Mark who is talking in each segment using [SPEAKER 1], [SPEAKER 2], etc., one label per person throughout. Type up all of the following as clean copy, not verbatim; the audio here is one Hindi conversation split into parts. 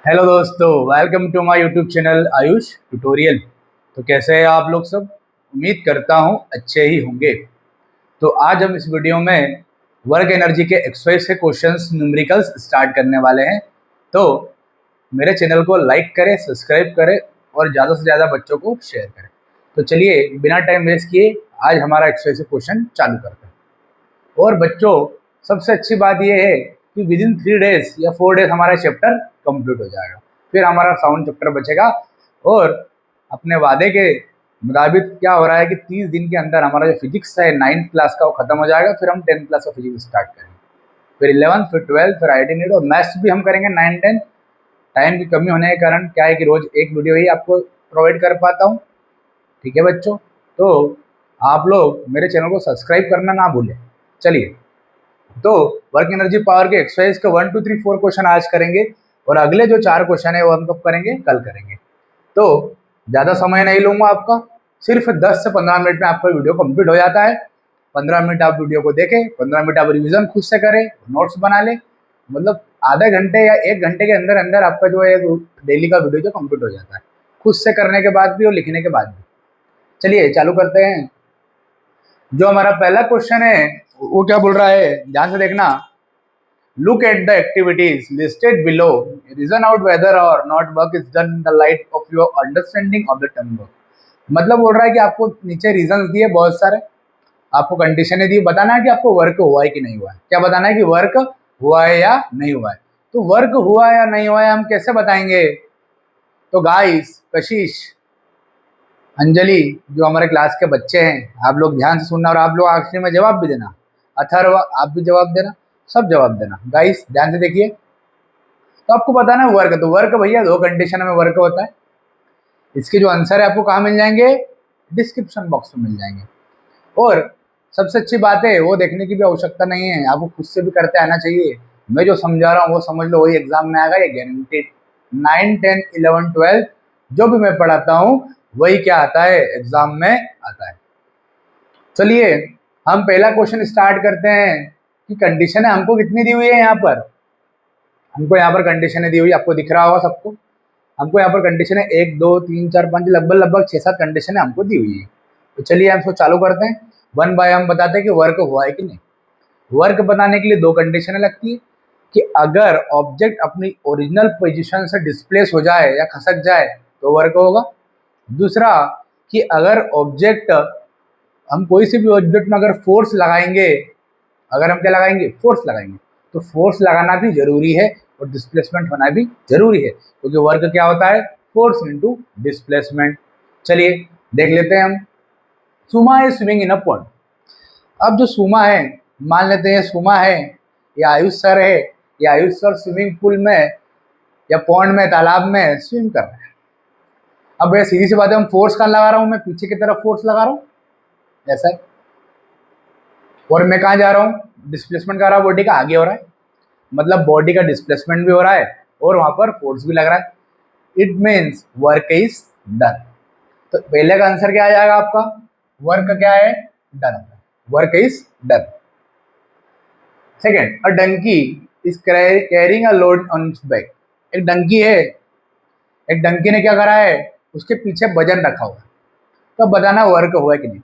[SPEAKER 1] हेलो दोस्तों, welcome to my YouTube channel Ayush tutorial. तो कैसे हैं आप लोग सब? उम्मीद करता हूं अच्छे ही होंगे। तो आज हम इस वीडियो में वर्क एनर्जी के एक्सरसाइज के क्वेश्चंस न्यूमेरिकल्स स्टार्ट करने वाले हैं। तो मेरे चैनल को लाइक करें, सब्सक्राइब करें और ज़्यादा से ज़्यादा बच्चों को शेयर करें। तो चलिए बिना टाइम वेस्ट किए आज हमारा एक्सरसाइज क्वेश्चन चालू करते हैं। और बच्चों, सबसे अच्छी बात यह है कि विद इन 3 डेज या 4 डेज हमारा चैप्टर कंप्लीट हो जाएगा। फिर हमारा साउंड चैप्टर बचेगा। और अपने वादे के मुताबिक क्या हो रहा है कि 30 दिन के अंदर हमारा जो फिजिक्स है 9th क्लास का वो खत्म हो जाएगा। फिर हम 10th क्लास का फिजिक्स स्टार्ट करेंगे, फिर 11th, फिर 12th, फिर IT नीट और मैथ्स भी हम करेंगे 9, 10। टाइम की कमी होने के कारण क्या है कि रोज एक वीडियो ही आपको प्रोवाइड कर पाता हूँ। ठीक है बच्चों, तो आप लोग मेरे चैनल को सब्सक्राइब करना ना भूलें। चलिए, तो वर्क एनर्जी पावर के एक्सरसाइज के 1, 2, 3, 4 क्वेश्चन आज करेंगे और अगले जो 4 क्वेश्चन है वो हम कब करेंगे? कल करेंगे। तो ज़्यादा समय नहीं लूँगा आपका, सिर्फ 10 से 15 मिनट में आपका वीडियो कंप्लीट हो जाता है। 15 मिनट आप वीडियो को देखें, 15 मिनट आप रिविजन खुद से करें, नोट्स बना लें। मतलब आधे घंटे या 1 घंटे के अंदर अंदर आपका जो है डेली का वीडियो जो कंप्लीट हो जाता है, खुद से करने के बाद भी और लिखने के बाद भी। चलिए चालू करते हैं। जो हमारा पहला क्वेश्चन है वो क्या बोल रहा है, ध्यान से देखना। Look at the activities listed below, reason out whether और not work is done in the light of your understanding of the term work. मतलब बोल रहा है कि आपको नीचे रीजंस दिए बहुत सारे, आपको कंडीशनें दी, बताना है कि आपको वर्क हुआ है कि नहीं हुआ है। क्या बताना है कि वर्क हुआ है या नहीं हुआ है। तो वर्क हुआ या नहीं हुआ है हम कैसे बताएंगे? तो गाइस, कशिश, अंजलि, जो हमारे क्लास के बच्चे हैं, आप लोग ध्यान से सुनना और आप लोग आखिरी में जवाब भी देना। अथर्व, आप भी जवाब देना, सब जवाब देना। गाइस ध्यान से देखिए, तो आपको बताना है वर्क। तो वर्क भैया 2 कंडीशन में वर्क होता है। इसके जो आंसर है आपको कहाँ मिल जाएंगे? डिस्क्रिप्शन बॉक्स में मिल जाएंगे। और सबसे अच्छी बात है, वो देखने की भी आवश्यकता नहीं है, आपको खुद से भी करते आना चाहिए। मैं जो समझा रहा हूँ वो समझ लो, वही एग्जाम में आएगा, ये गारंटेड। 9, 10, 11, 12 जो भी मैं पढ़ाता हूँ वही क्या आता है, एग्जाम में आता है। चलिए हम पहला क्वेश्चन स्टार्ट करते हैं कि कंडीशन हमको कितनी दी हुई है। यहाँ पर हमको यहाँ पर कंडीशनें दी हुई, आपको दिख रहा होगा सबको। हमको यहाँ पर कंडीशन है 1, 2, 3, 4, 5, लगभग 6-7 कंडीशन हमको दी हुई है। तो चलिए हम इसको चालू करते हैं। 1 बाय हम बताते हैं कि वर्क हुआ है कि नहीं। वर्क बनाने के लिए 2 कंडीशनें लगती है कि अगर ऑब्जेक्ट अपनी ओरिजिनल पोजीशन से डिस्प्लेस हो जाए या खसक जाए तो वर्क होगा। दूसरा कि अगर ऑब्जेक्ट, हम कोई से भी ऑब्जेक्ट में अगर फोर्स लगाएंगे, अगर हम क्या लगाएंगे? फोर्स लगाएंगे, तो फोर्स लगाना भी जरूरी है और डिस्प्लेसमेंट होना भी जरूरी है, क्योंकि वर्क क्या होता है? Force into displacement. चलिए देख लेते हैं हम। Suma is swimming in a pond. अब जो सुमा है, मान लेते हैं सुमा है या आयुष सर है, या आयुष सर स्विमिंग पूल में या पॉन्ड में, तालाब में स्विम कर रहे हैं। अब भैया सीधी सी बात है, हम फोर्स कहाँ लगा रहा हूँ? मैं पीछे की तरफ फोर्स लगा रहा हूँ, ऐसा है। और मैं कहाँ जा रहा हूँ? डिस्प्लेसमेंट कर रहा हूँ, बॉडी का आगे हो रहा है, मतलब बॉडी का डिस्प्लेसमेंट भी हो रहा है और वहां पर फोर्स भी लग रहा है। It means work is done. तो पहले का आंसर क्या आ जाएगा आपका? वर्क क्या है? Done. Work is done. Second, a donkey is carrying a load on its back. एक डंकी है, एक डंकी ने क्या करा है? उसके पीछे वजन रखा हुआ है। तो बताना वर्क हुआ है कि नहीं।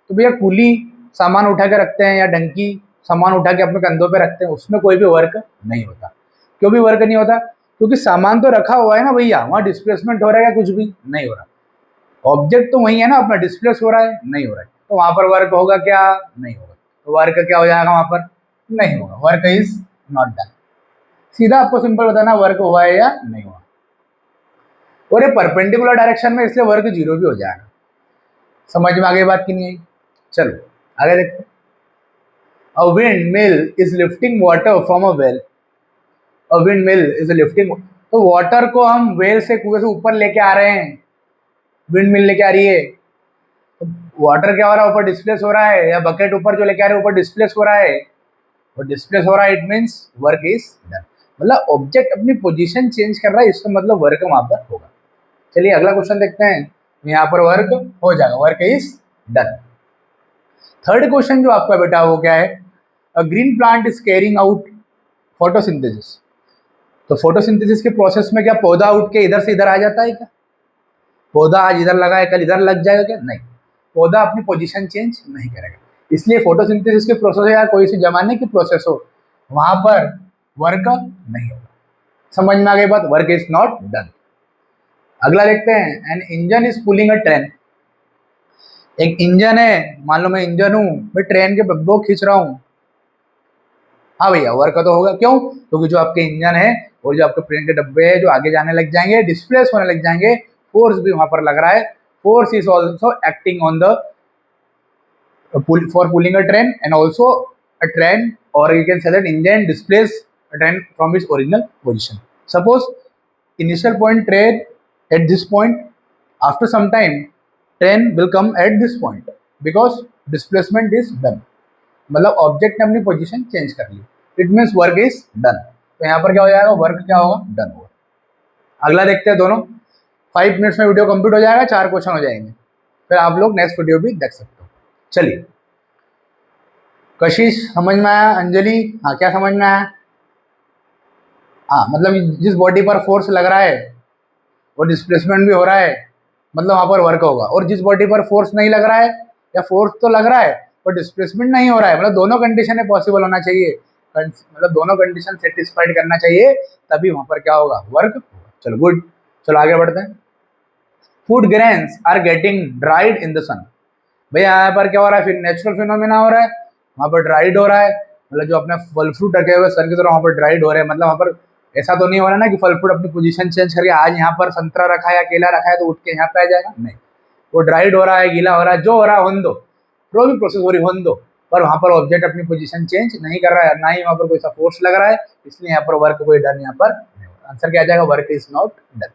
[SPEAKER 1] तो भैया कुली सामान उठा के रखते हैं या डंकी सामान उठा के अपने कंधों पे रखते हैं, उसमें कोई भी वर्क नहीं होता। क्यों भी वर्क नहीं होता? क्योंकि सामान तो रखा हुआ है ना भैया, वहाँ डिस्प्लेसमेंट हो रहा है या कुछ भी नहीं हो रहा। ऑब्जेक्ट तो वही है ना, अपना डिस्प्लेस हो रहा है, नहीं हो रहा है, तो वहाँ पर वर्क होगा क्या? नहीं होगा। तो वर्क क्या हो जाएगा वहाँ पर? नहीं होगा। Work is not done. सीधा आपको सिंपल बताना वर्क हुआ है या नहीं हुआ। और ये परपेंडिकुलर डायरेक्शन में, इसलिए वर्क 0 भी हो जाएगा। समझ में आगे बात की नहीं आई? चलो आगे देखते हैं। A windmill is lifting water from a well. A windmill is lifting, तो वाटर को हम वेल से, कुएं से ऊपर लेके आ रहे हैं, विंडमिल लेके आ रही है। तो वाटर क्या हो रहा है? ऊपर डिस्प्लेस हो रहा है, या बकेट ऊपर जो लेके आ रहे हैं ऊपर डिस्प्लेस हो रहा है, और डिस्प्लेस हो रहा है, it means work is done. मतलब ऑब्जेक्ट अपनी पोजीशन चेंज कर रहा है, इसका मतलब वर्क वहां पर होगा। चलिए अगला क्वेश्चन देखते हैं। यहाँ पर वर्क हो जाएगा, work is done. Third question जो आपका बेटा वो क्या है? A green plant is carrying out photosynthesis. तो फोटोसिंथेसिस के प्रोसेस में क्या पौधा उठ के इधर से इधर आ जाता है क्या? पौधा आज इधर लगा है कल इधर लग जाएगा क्या? नहीं, पौधा अपनी पोजीशन चेंज नहीं करेगा। इसलिए फोटोसिंथेसिस के प्रोसेस या कोई सी जमाने की प्रोसेस हो वहां पर वर्क नहीं होगा। समझ में आ गई बात? Work is not done. अगला देखते हैं, an engine is pulling a train. एक इंजन है, मान लो मैं इंजन हूं, मैं ट्रेन के डब्बे को खींच रहा हूं। हाँ भैया, वर्क तो होगा। क्यों? क्योंकि जो आपके इंजन है और जो आपके ट्रेन के डब्बे है जो आगे जाने लग जाएंगे, डिस्प्लेस होने लग जाएंगे, फोर्स भी वहां पर लग रहा है। Force is also acting on the for pulling a train, and also a train, or you can say that engine displays a train from its original position. Suppose initial point train at this point, after some time train will come at this point because displacement is done. मतलब ऑब्जेक्ट ने अपनी पोजीशन चेंज कर ली, it means work is done. तो यहाँ पर क्या हो जाएगा? वर्क क्या होगा? डन होगा। अगला देखते हैं दोनों। 5 मिनट्स में वीडियो कंप्लीट हो जाएगा, 4 क्वेश्चन हो जाएंगे, फिर आप लोग नेक्स्ट वीडियो भी देख सकते हो। चलिए, कशिश समझ में आया? अंजलि, हाँ क्या समझ में आया? हाँ, मतलब जिस बॉडी पर फोर्स लग रहा है और डिस्प्लेसमेंट भी हो रहा है, मतलब वहाँ पर वर्क होगा। और जिस बॉडी पर फोर्स नहीं लग रहा है, या फोर्स तो लग रहा है पर डिस्प्लेसमेंट नहीं हो रहा है, मतलब दोनों कंडीशन पॉसिबल होना चाहिए, मतलब दोनों कंडीशन सेटिस्फाइड करना चाहिए, तभी वहाँ पर क्या होगा? वर्क होगा। चलो गुड, चलो आगे बढ़ते हैं। Food grains are getting dried in the sun. भैया यहाँ पर क्या हो रहा है? फिर नेचुरल फिनोमिना हो रहा है, वहाँ पर ड्राइड हो रहा है, मतलब जो अपने फल फ्रूट रखे हुए सन की तरह वहाँ पर ड्राइड हो रहे हैं। मतलब वहाँ पर ऐसा तो नहीं हो रहा ना कि फल फ्रूट अपनी पोजीशन चेंज करके आज यहाँ पर संतरा रखा है या केला रखा है तो उठ के यहाँ पे आ जाएगा, नहीं। वो ड्राइड हो रहा है, गीला हो रहा है, जो हो रहा है होने दो, जो भी प्रोसेस हो रही होने दो, पर वहाँ पर ऑब्जेक्ट अपनी पोजीशन चेंज नहीं कर रहा है, ना ही वहाँ पर कोई सा फोर्स लग रहा है, इसलिए यहाँ पर वर्क कोई डन यहाँ पर नहीं हो रहा। आंसर क्या आ जाएगा? Work is not done.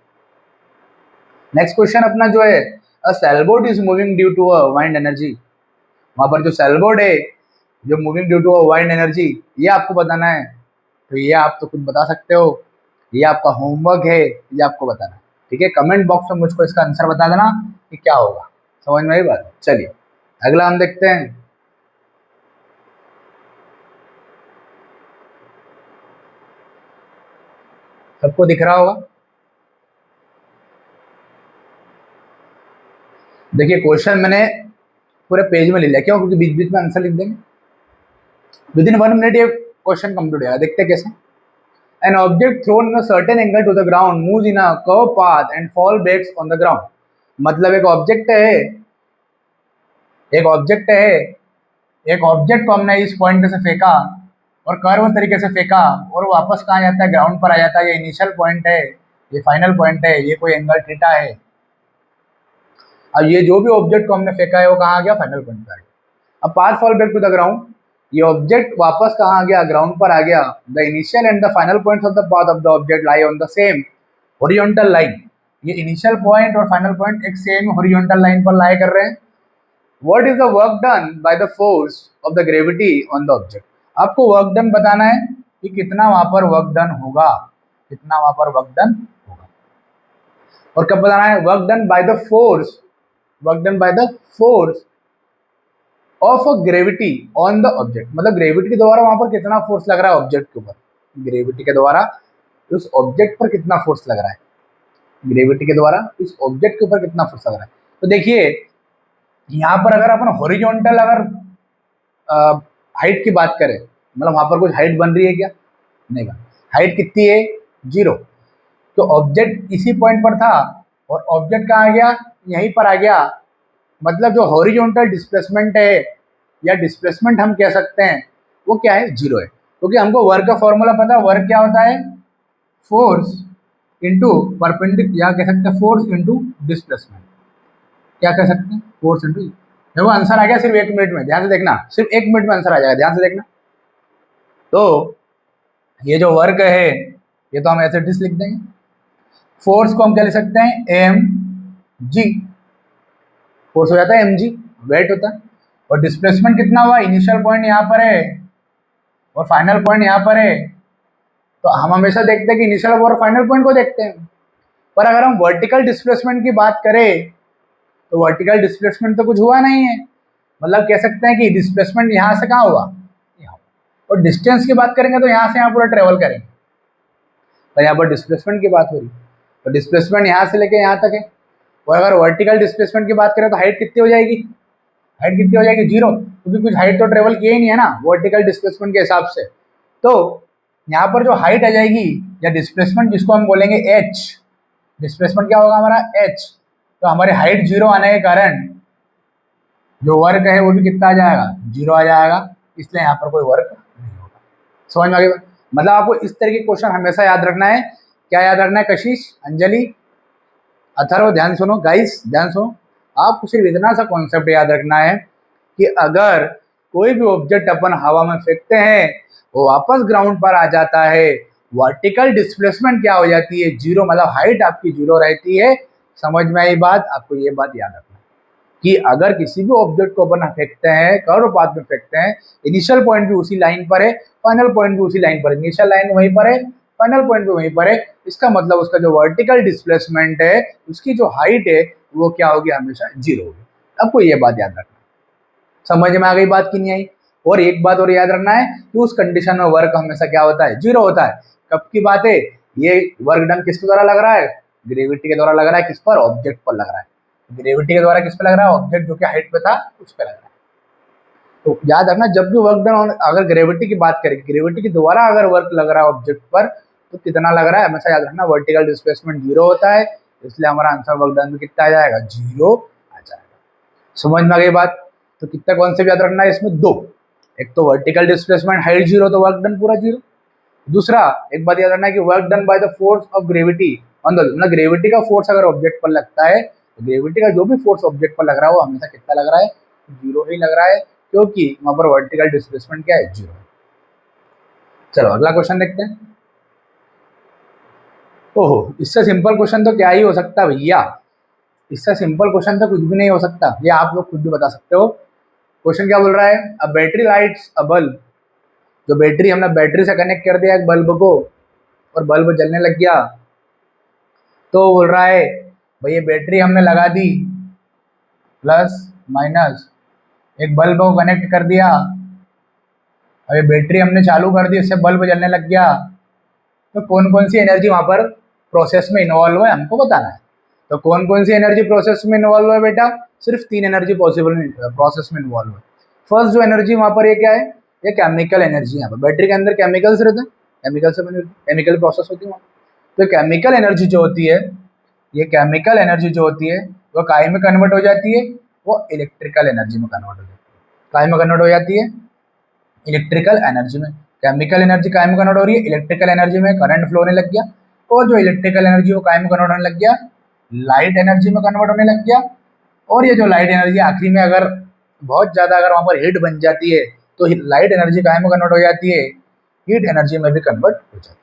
[SPEAKER 1] Next question अपना जो है, a sailboat is moving due to a wind energy. वहाँ पर जो सेलबोट है जो moving due to a wind energy, ये आपको बताना है। तो ये आप तो खुद बता सकते हो, ये आपका होमवर्क है, ये आपको बताना है, ठीक है। कमेंट बॉक्स में मुझको इसका आंसर बता देना कि क्या होगा। समझ में आई बात? चलिए अगला हम देखते हैं। सबको दिख रहा होगा? देखिए क्वेश्चन मैंने पूरे पेज में ले लिया, क्यों? क्योंकि बीच बीच में आंसर लिख देंगे। विद इन 1 मिनट ये क्वेश्चन कंप्लीट हो जाएगा। देखते हैं कैसे। An object thrown in a certain angle to the ground moves in a curved path and fall back on the ground. मतलब एक ऑब्जेक्ट है, एक ऑब्जेक्ट को हमने इस पॉइंट से फेंका और कर्व तरीके से फेंका और वापस कहाँ जाता है? ग्राउंड पर आ जाता है। ये इनिशियल पॉइंट है, ये फाइनल पॉइंट है, ये कोई एंगल थीटा है। अब ये जो भी ऑब्जेक्ट को हमने फेंका है वो कहाँ आ गया? फाइनल पॉइंट पर आ गया। अब path fall back to the ground, ये ऑब्जेक्ट वापस कहाँ आ गया? ग्राउंड पर आ गया। The initial and the final points of the path of the object lie on the same horizontal line. ये इनिशियल पॉइंट और फाइनल पॉइंट एक सेम हॉरिजॉन्टल लाइन पर लाई कर रहे हैं। What is the work done by the force of the gravity on the object. आपको वर्क डन बताना है कि कितना वहां पर वर्क डन होगा, कितना वहां पर वर्क डन होगा। और कब बताना है? Work done by the force, work done by the force of a gravity on the object. मतलब ग्रेविटी के द्वारा वहां पर कितना फोर्स लग रहा है ऑब्जेक्ट के ऊपर, ग्रेविटी के द्वारा उस ऑब्जेक्ट पर कितना फोर्स लग रहा है, ग्रेविटी के द्वारा इस ऑब्जेक्ट के ऊपर कितना फोर्स लग रहा है। तो देखिए यहाँ पर अगर अपन हॉरिजॉन्टल अगर हाइट की बात करें, मतलब वहां पर कुछ हाइट बन रही है क्या? नहीं बन। हाइट कितनी है? 0। तो ऑब्जेक्ट इसी पॉइंट पर था और ऑब्जेक्ट कहाँ आ गया? यहीं पर आ गया। मतलब जो हॉरिजॉन्टल डिस्प्लेसमेंट है या डिस्प्लेसमेंट हम कह सकते हैं वो क्या है? 0 है। क्योंकि हमको वर्क का फॉर्मूला पता है। वर्क क्या होता है? फोर्स इंटू परपेंडिकुलर, या कह सकते हैं फोर्स इंटू डिस्प्लेसमेंट। क्या कह सकते हैं? Force into. देखो आंसर आ गया सिर्फ 1 मिनट में, ध्यान से देखना, सिर्फ 1 मिनट में आंसर आ जाएगा, ध्यान से देखना। तो ये जो वर्क है ये तो हम ऐसे डिस लिख देंगे। फोर्स को हम क्या लिख सकते हैं? एम जी, फोर्स हो जाता है mg, वेट होता है। और डिस्प्लेसमेंट कितना हुआ? इनिशियल पॉइंट यहाँ पर है और फाइनल पॉइंट यहाँ पर है। तो हम हमेशा देखते हैं कि इनिशियल और फाइनल पॉइंट को देखते हैं। पर अगर हम वर्टिकल डिस्प्लेसमेंट की बात करें तो वर्टिकल डिस्प्लेसमेंट तो कुछ हुआ नहीं है। मतलब कह सकते हैं कि डिस्प्लेसमेंट यहाँ से कहाँ हुआ? यहाँ। और डिस्टेंस की बात करेंगे तो यहाँ से यहाँ पूरा ट्रेवल करेंगे। पर यहाँ पर डिस्प्लेसमेंट की बात हो रही है, तो डिस्प्लेसमेंट यहाँ से लेके यहाँ तक है। और अगर वर्टिकल डिस्प्लेसमेंट की बात करें तो हाइट कितनी हो जाएगी, हाइट कितनी हो जाएगी, 0, क्योंकि कुछ हाइट तो ट्रेवल किया ही नहीं है ना वर्टिकल डिस्प्लेसमेंट के हिसाब से। तो यहाँ पर जो हाइट आ जाएगी या डिस्प्लेसमेंट जिसको हम बोलेंगे एच, डिस्प्लेसमेंट क्या होगा हमारा एच, तो हमारी हाइट 0 आने के कारण जो वर्क है वो भी कितना आ जाएगा, 0 आ जाएगा, इसलिए यहाँ पर कोई वर्क नहीं होगा। समझ में आ गई? मतलब आपको इस तरह के क्वेश्चन हमेशा याद रखना है। क्या याद रखना है कशिश, अंजलि, अथर्व, ध्यान सुनो गाइस, ध्यान सुनो। आपको सिर्फ इतना सा कॉन्सेप्ट याद रखना है कि अगर कोई भी ऑब्जेक्ट अपन हवा में फेंकते हैं वो वापस ग्राउंड पर आ जाता है, वर्टिकल डिस्प्लेसमेंट क्या हो जाती है, 0, मतलब हाइट आपकी 0 रहती है। समझ में आई बात? आपको ये बात याद रखना कि अगर किसी भी ऑब्जेक्ट को अपन फेंकते हैं, कर्व पाथ में फेंकते हैं, इनिशियल पॉइंट भी उसी लाइन पर है, फाइनल पॉइंट भी उसी लाइन पर है, इनिशियल लाइन वहीं पर है, फाइनल पॉइंट भी वहीं पर है, इसका मतलब उसका जो वर्टिकल डिस्प्लेसमेंट है, उसकी जो हाइट है वो क्या होगी, हमेशा 0 होगी। आपको ये बात याद रखना। समझ में आ गई बात कि नहीं आई? और एक बात और याद रखना है कि उस कंडीशन में वर्क हमेशा क्या होता है, 0 होता है। कब की बात है, ये वर्क डन किसके द्वारा लग रहा है, ग्रेविटी के द्वारा लग रहा है। किस पर, ऑब्जेक्ट पर लग रहा है। ग्रेविटी के द्वारा किस पे लग रहा है, ऑब्जेक्ट जो कि हाइट पे था उस पे लग रहा है। तो याद रखना जब भी वर्क डन, अगर ग्रेविटी की बात करें, ग्रेविटी के द्वारा अगर वर्क लग रहा है ऑब्जेक्ट पर तो कितना लग रहा है, हमेशा याद रखना वर्टिकल डिस्प्लेसमेंट 0 होता है, इसलिए हमारा आंसर वर्क डन में कितना आ जाएगा, 0 आ जाएगा। समझ में आ गई बात? तो कितना कॉन्सेप्ट याद रखना है इसमें, 2। एक तो वर्टिकल डिस्प्लेसमेंट हाइट 0 तो वर्क डन पूरा 0। दूसरा एक बात याद रखना है कि work done by the force of gravity on the, मतलब ग्रेविटी का फोर्स अगर ऑब्जेक्ट पर लगता है तो ग्रेविटी का जो भी फोर्स ऑब्जेक्ट पर लग रहा है वो हमेशा कितना लग रहा है, 0 ही लग रहा है, क्योंकि वहां पर वर्टिकल डिस्प्लेसमेंट क्या है, 0। चलो अगला क्वेश्चन देखते हैं। ओहो, इससे सिंपल क्वेश्चन तो क्या ही हो सकता है भैया, इससे सिंपल क्वेश्चन तो कुछ भी नहीं हो सकता, ये आप लोग खुद भी बता सकते हो। क्वेश्चन क्या बोल रहा है, a battery lights a bulb, जो बैटरी हमने बैटरी से कनेक्ट कर दिया एक बल्ब को और बल्ब जलने लग गया, तो बोल रहा है भाई ये बैटरी हमने लगा दी प्लस माइनस, एक बल्ब को कनेक्ट कर दिया, अब ये बैटरी हमने चालू कर दी, इससे बल्ब जलने लग गया, तो कौन कौन सी एनर्जी वहाँ पर प्रोसेस में इन्वॉल्व है हमको बताना है। तो कौन कौन सी एनर्जी प्रोसेस में इन्वॉल्व है बेटा, सिर्फ 3 एनर्जी पॉसिबल प्रोसेस में इन्वॉल्व है। फर्स्ट जो एनर्जी वहाँ पर ये क्या है, ये केमिकल एनर्जी। यहाँ पर बैटरी के अंदर केमिकल्स रहते हैं, केमिकल से बनी केमिकल प्रोसेस होती है वहाँ। तो केमिकल एनर्जी जो होती है, ये केमिकल एनर्जी जो होती है वो काय में कन्वर्ट हो जाती है, वो इलेक्ट्रिकल एनर्जी में कन्वर्ट हो जाती है। काय में कन्वर्ट हो जाती है, इलेक्ट्रिकल एनर्जी में। केमिकल एनर्जी काय में कन्वर्ट हो रही है, इलेक्ट्रिकल एनर्जी में, करंट फ्लो होने लग गया, और जो इलेक्ट्रिकल एनर्जी वो काय में कन्वर्ट होने लग गया, लाइट एनर्जी में कन्वर्ट होने लग गया। और ये जो लाइट एनर्जी आखिरी में अगर बहुत ज़्यादा अगर वहाँ पर हीट बन जाती है तो लाइट एनर्जी काय में कन्वर्ट हो जाती है, हीट एनर्जी में भी कन्वर्ट हो जाती है।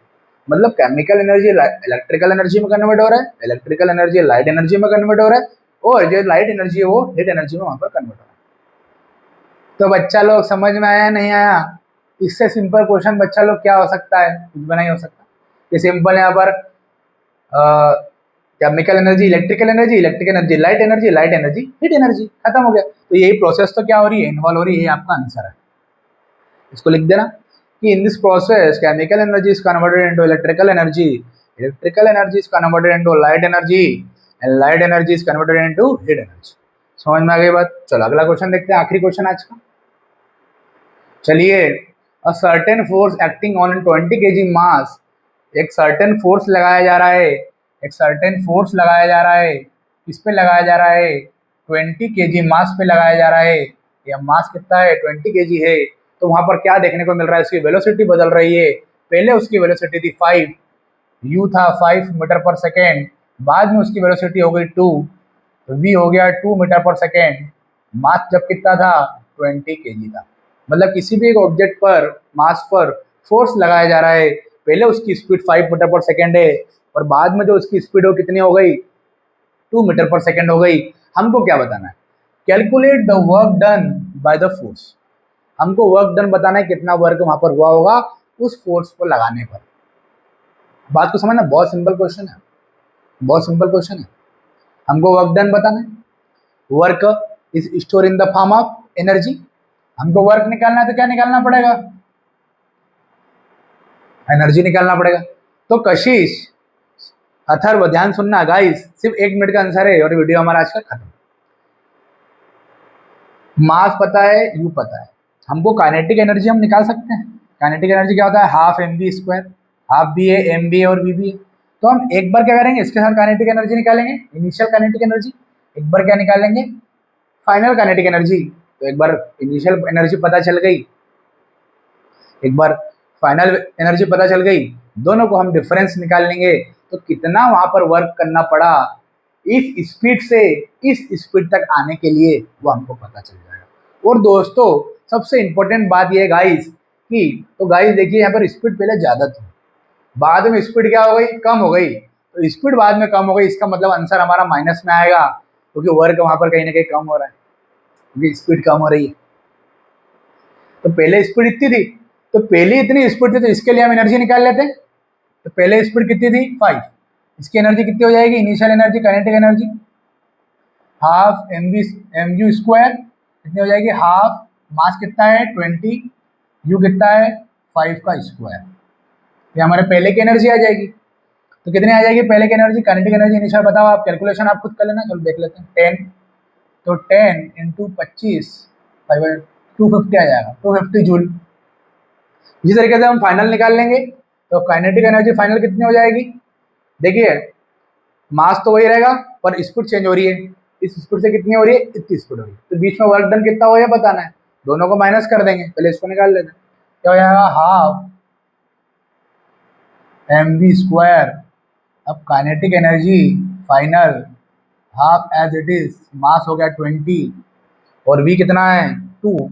[SPEAKER 1] मतलब केमिकल एनर्जी इलेक्ट्रिकल एनर्जी में कन्वर्ट हो रहा है, इलेक्ट्रिकल एनर्जी लाइट एनर्जी में कन्वर्ट हो रहा है, और जो लाइट एनर्जी है वो हीट एनर्जी में वहाँ पर कन्वर्ट हो रहा है। तो बच्चा लोग समझ में आया नहीं आया? इससे सिंपल क्वेश्चन बच्चा लोग क्या हो सकता है, कुछ भी नहीं हो सकता। ये सिंपल यहाँ पर chemical energy electrical energy light energy heat energy, खत्म हो गया। तो यही प्रोसेस तो क्या हो रही है, इन्वॉल्व हो रही है, ये आपका आंसर है। इसको लिख देना कि in this process chemical energy is converted into electrical energy is converted into light energy and light energy is converted into heat energy. समझ में आ गई बात? चलो अगला क्वेश्चन देखते हैं, आखिरी क्वेश्चन आज का। चलिए, a certain force acting on 20 kg मास, एक सर्टेन फोर्स लगाया जा रहा है, एक सर्टेन फोर्स लगाया जा रहा है, किस पे लगाया जा रहा है, 20 kg मास पे लगाया जा रहा है। यह मास कितना है, 20 kg है। तो वहाँ पर क्या देखने को मिल रहा है, उसकी वेलोसिटी बदल रही है। पहले उसकी वेलोसिटी थी 5 u था 5 मीटर पर सेकेंड, बाद में उसकी वेलोसिटी हो गई 2 v हो गया 2 मीटर पर सेकेंड। मास जब कितना था, 20 kg था। मतलब किसी भी एक ऑब्जेक्ट पर मास पर फोर्स लगाया जा रहा है, पहले उसकी स्पीड 5 मीटर पर सेकेंड है और बाद में जो उसकी स्पीड हो कितनी हो गई, 2 मीटर पर सेकेंड हो गई। हमको क्या बताना है, calculate the work done by the force. हमको वर्क डन बताना है, कितना वर्क वहां पर हुआ होगा उस फोर्स को लगाने पर। बात को समझना, बहुत सिंपल क्वेश्चन है, बहुत सिंपल क्वेश्चन है। हमको वर्क डन बताना है, work is store in the form of energy. हमको वर्क निकालना है तो क्या निकालना पड़ेगा, एनर्जी निकालना पड़ेगा। तो कशिश, अथर्व, ध्यान सुनना गाइस, सिर्फ 1 मिनट का आंसर है और वीडियो हमारा आज का खत्म। मास पता है, यू पता है, हमको काइनेटिक एनर्जी हम निकाल सकते हैं। काइनेटिक एनर्जी क्या होता है? हाफ mv², हाफ बी ए, एम बी ए और वी बी ए। तो हम एक बार क्या करेंगे, इसके साथ काइनेटिक एनर्जी निकालेंगे, इनिशियल काइनेटिक एनर्जी। एक बार क्या निकालेंगे? Final kinetic energy. तो एक बार इनिशियल एनर्जी पता चल गई, एक बार फाइनल एनर्जी पता चल गई, दोनों को हम डिफरेंस निकाल लेंगे। तो कितना वहां पर वर्क करना पड़ा इस स्पीड से इस स्पीड तक आने के लिए, वो हमको पता चल जाएगा। और दोस्तों सबसे इंपॉर्टेंट बात ये गाइस कि, तो गाइस देखिए यहाँ पर स्पीड पहले ज़्यादा थी, बाद में स्पीड क्या हो गई? कम हो गई। तो स्पीड बाद में कम हो गई, इसका मतलब आंसर हमारा माइनस में आएगा, क्योंकि वर्क वहां पर कहीं ना कहीं कम हो रहा है, क्योंकि स्पीड कम हो रही है। तो पहले स्पीड इतनी थी, तो पहले इतनी स्पीड थी, तो इसके लिए हम एनर्जी निकाल लेते हैं। तो पहले स्पीड कितनी थी? 5। इसकी एनर्जी कितनी हो जाएगी? Initial energy, kinetic energy, half mv², कितनी हो जाएगी? हाफ, मास कितना है? 20, यू कितना है? 5 का स्क्वायर। ये हमारे पहले की एनर्जी आ जाएगी। तो कितनी आ जाएगी पहले की एनर्जी? काइनेटिक एनर्जी इनिशियल बताओ, आप कैलकुलेशन आप खुद कर लेना। चलो देख लेते हैं। 10, तो 10 × 25, 250 आ जाएगा, 250 जूल। इसी तरीके से हम फाइनल निकाल लेंगे। तो काइनेटिक एनर्जी फाइनल कितनी हो जाएगी? देखिए मास तो वही रहेगा, पर स्पीड चेंज हो रही है। इस स्पीड से कितनी हो रही है? इतनी स्पीड हो रही है। तो बीच में वर्क डन कितना हो, ये बताना है। दोनों को माइनस कर देंगे, पहले इसको निकाल लेते हैं। क्या हो जाएगा? Half mv²। अब kinetic energy final half as it is, mass हो गया 20 और v कितना है? 2।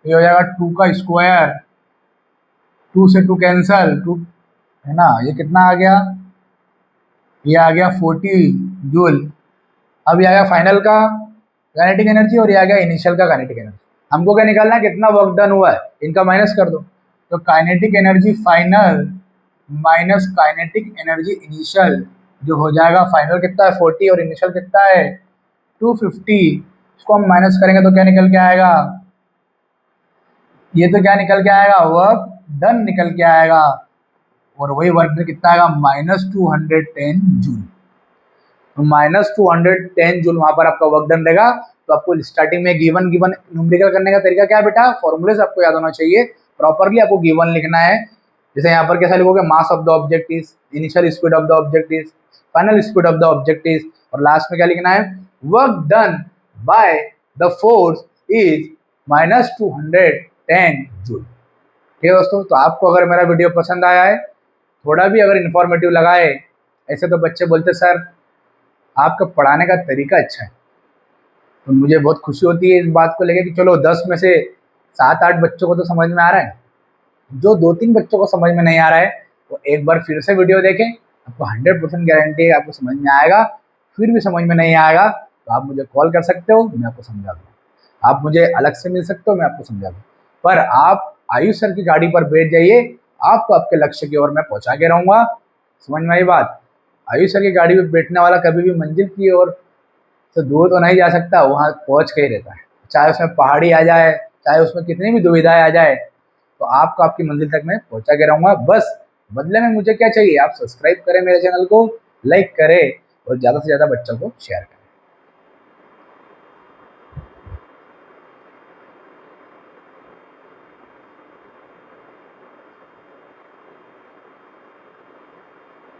[SPEAKER 1] ये हो जाएगा 2 का स्क्वायर, 2 से 2 कैंसल, 2 है ना, ये कितना आ गया? ये आ गया 40 जूल। अब ये आ गया फाइनल का काइनेटिक एनर्जी और ये आ गया इनिशियल का काइनेटिक एनर्जी। हमको क्या निकालना है? कितना वर्क डन हुआ है, इनका माइनस कर दो। तो kinetic energy final minus kinetic energy initial, जो हो जाएगा फाइनल कितना है? 40 और इनिशियल कितना है? 250। इसको हम माइनस करेंगे तो क्या निकल के आएगा? ये तो क्या निकल के आएगा? वर्क डन निकल के आएगा। और वही वर्क डन कितना आएगा? -210 जूल। तो -210 जूल वहां पर आपका वर्क डन रहेगा। तो आपको स्टार्टिंग में गिवन न्यूमेरिकल करने का तरीका क्या है बेटा? फॉर्मूले से आपको याद होना चाहिए। प्रॉपरली आपको गिवन लिखना है। जैसे यहाँ पर कैसा लिखोगे? Mass of the object is, initial speed of the object is, final speed of the object is, और लास्ट में क्या लिखना है? Work done by the force is -210 joule. ठीक है दोस्तों, तो आपको अगर मेरा वीडियो पसंद आया है, थोड़ा भी अगर इन्फॉर्मेटिव लगा है, ऐसे तो बच्चे बोलते सर आपका पढ़ाने का तरीका अच्छा है, तो मुझे बहुत खुशी होती है इस बात को लेकर कि चलो 10 में से 7-8 बच्चों को तो समझ में आ रहा है। जो 2-3 बच्चों को समझ में नहीं आ रहा है, वो एक बार फिर से वीडियो देखें, आपको 100% गारंटी है आपको समझ में आएगा। फिर भी समझ में नहीं आएगा तो आप मुझे कॉल कर सकते हो, मैं आपको समझा दूँ। आप मुझे अलग से मिल सकते हो, मैं आपको समझा दूँ। पर आप आयुष सर की गाड़ी पर बैठ जाइए, आपको आपके लक्ष्य की ओर मैं पहुँचा के रहूँगा। समझ में आई बात? आयुष सर की गाड़ी पर बैठने वाला कभी भी मंजिल की ओर से दूर तो नहीं जा सकता, वहाँ पहुँच के ही रहता है। चाहे उसमें पहाड़ी आ जाए, चाहे उसमें कितनी भी दुविधाएं आ जाए, तो आपको आपकी मंजिल तक मैं पहुँचा के रहूँगा। बस बदले में मुझे क्या चाहिए? आप सब्सक्राइब करें मेरे चैनल को, लाइक करें और ज़्यादा से ज़्यादा बच्चों को शेयर करें।